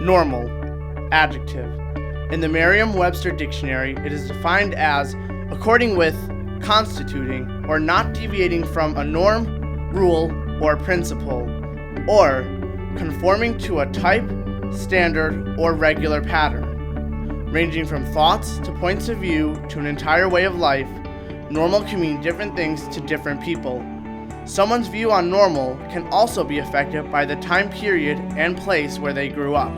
Normal. Adjective. In the Merriam-Webster dictionary, it is defined as according with, constituting, or not deviating from a norm, rule, or principle, or conforming to a type, standard, or regular pattern. Ranging from thoughts to points of view to an entire way of life, normal can mean different things to different people. Someone's view on normal can also be affected by the time period and place where they grew up.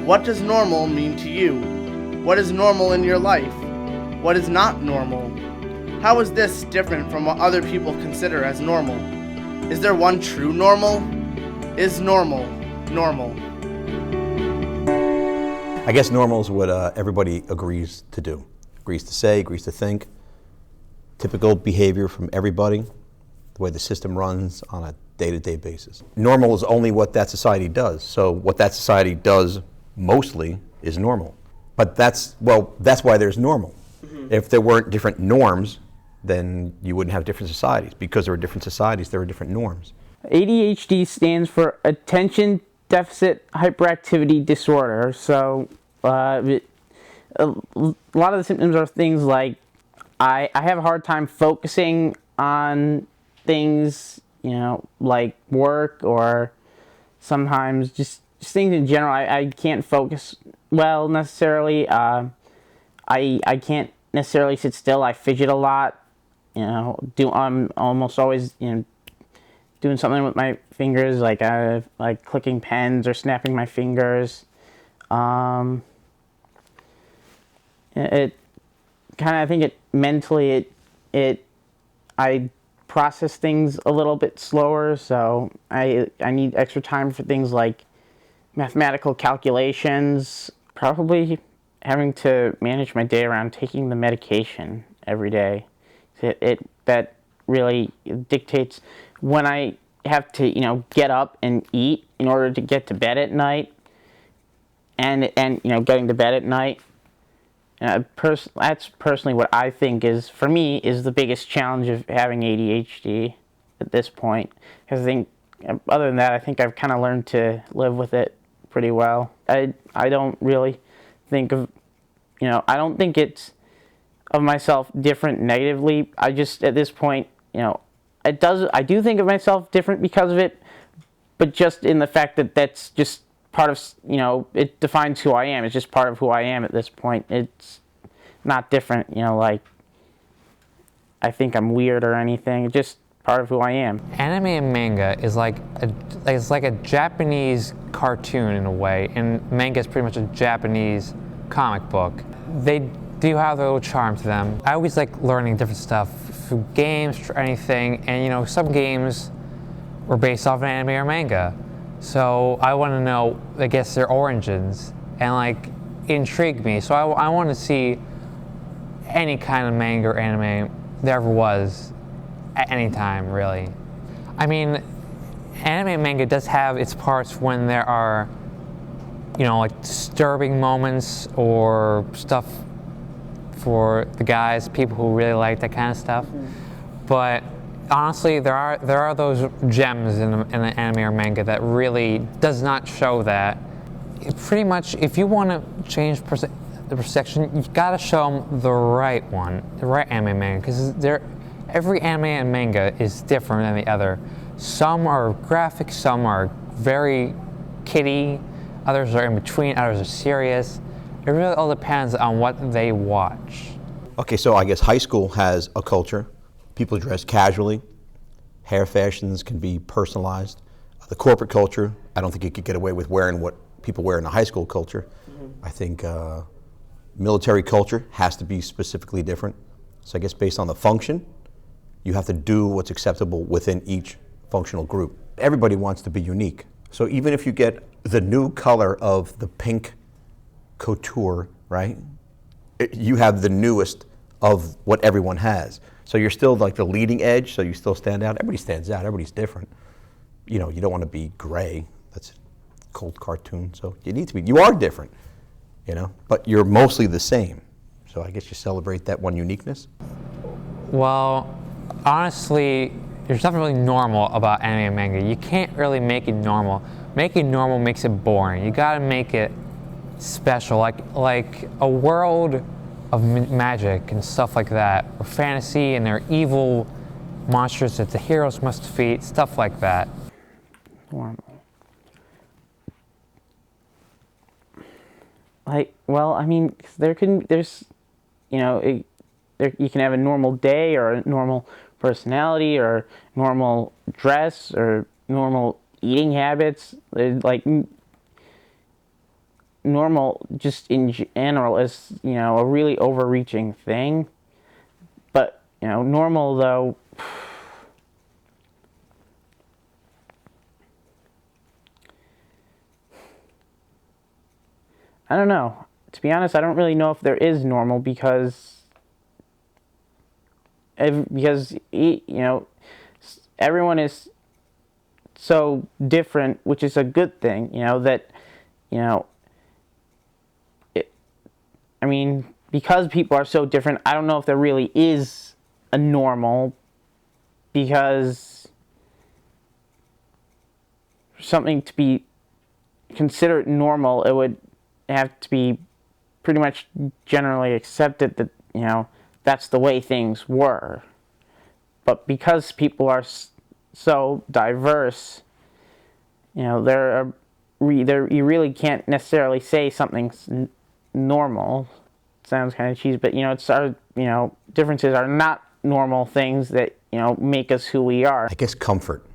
What does normal mean to you? What is normal in your life? What is not normal? How is this different from what other people consider as normal? Is there one true normal? Is normal normal? I guess normal is what everybody agrees to do, agrees to say, agrees to think. Typical behavior from everybody, the way the system runs on a day-to-day basis. Normal is only what that society does. So what that society does mostly is normal. But that's why there's normal. Mm-hmm. If there weren't different norms, then you wouldn't have different societies. Because there are different societies, there are different norms. ADHD stands for Attention Deficit Hyperactivity Disorder. So a lot of the symptoms are things like I have a hard time focusing on things, like work, or sometimes just things in general. I can't focus well necessarily. I can't necessarily sit still. I fidget a lot. I'm almost always doing something with my fingers, like clicking pens or snapping my fingers. I think mentally I process things a little bit slower, so I need extra time for things like mathematical calculations, probably having to manage my day around taking the medication every day. That really dictates when I have to, get up and eat in order to get to bed at night, and getting to bed at night. That's personally what I think is the biggest challenge of having ADHD at this point. Because I think, other than that, I think I've kind of learned to live with it pretty well. I don't really think of, I don't think it's of myself different negatively. I just, at this point, I do think of myself different because of it, but just in the fact that that's just part of, it defines who I am. It's just part of who I am at this point. It's not different, like I think I'm weird or anything. It's just part of who I am. Anime and manga is like a Japanese cartoon in a way, and manga is pretty much a Japanese comic book. They do have their little charm to them. I always like learning different stuff through games or anything, and some games were based off an anime or manga. So I want to know, I guess, their origins and intrigue me. So I want to see any kind of manga or anime there ever was at any time, really. I mean, anime and manga does have its parts when there are, disturbing moments or stuff for the guys, people who really like that kind of stuff. Mm-hmm. But honestly, there are those gems in the anime or manga that really does not show that. Pretty much, if you want to change the perception, you've got to show them the right one, the right anime and manga, because every anime and manga is different than the other. Some are graphic, some are very kiddie, others are in between, others are serious. It really all depends on what they watch. Okay, so I guess high school has a culture. People dress casually. Hair fashions can be personalized. The corporate culture, I don't think you could get away with wearing what people wear in a high school culture. Mm-hmm. I think military culture has to be specifically different. So I guess based on the function, you have to do what's acceptable within each functional group. Everybody wants to be unique. So even if you get the new color of the pink couture, right? You have the newest of what everyone has. So you're still like the leading edge, so you still stand out. Everybody stands out, everybody's different. You don't want to be gray. That's a cold cartoon, so you are different, but you're mostly the same. So I guess you celebrate that one uniqueness. Well, honestly, there's nothing really normal about anime and manga. You can't really make it normal. making normal makes it boring. You gotta make it special, like a world of magic and stuff like that, or fantasy, and there are evil monsters that the heroes must defeat, stuff like that. Normal. Like, well, I mean, there's, you know, you can have a normal day or a normal personality or normal dress or normal eating habits. Like, normal just in general is, you know, a really overreaching thing. But, you know, normal though, I don't know. To be honest, I don't really know if there is normal because you know, everyone is so different, which is a good thing. You know that, you know, I mean, because people are so different, I don't know if there really is a normal, because for something to be considered normal, it would have to be pretty much generally accepted that, you know, that's the way things were. But because people are so diverse, you know, you really can't necessarily say something's normal. It sounds kind of cheesy, but, you know, it's our, you know, differences are not normal things that, you know, make us who we are. I guess comfort.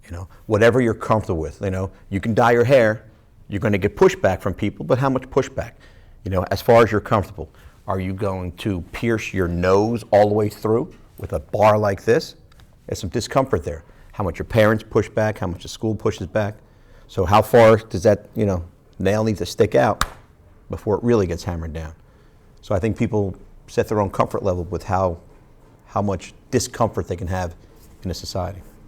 You know, whatever you're comfortable with. You know, you can dye your hair. You're going to get pushback from people, but how much pushback? You know, as far as you're comfortable, are you going to pierce your nose all the way through with a bar like this? There's some discomfort there. How much your parents push back, how much the school pushes back. So how far does that, you know, nail need to stick out before it really gets hammered down? So I think people set their own comfort level with how much discomfort they can have in a society.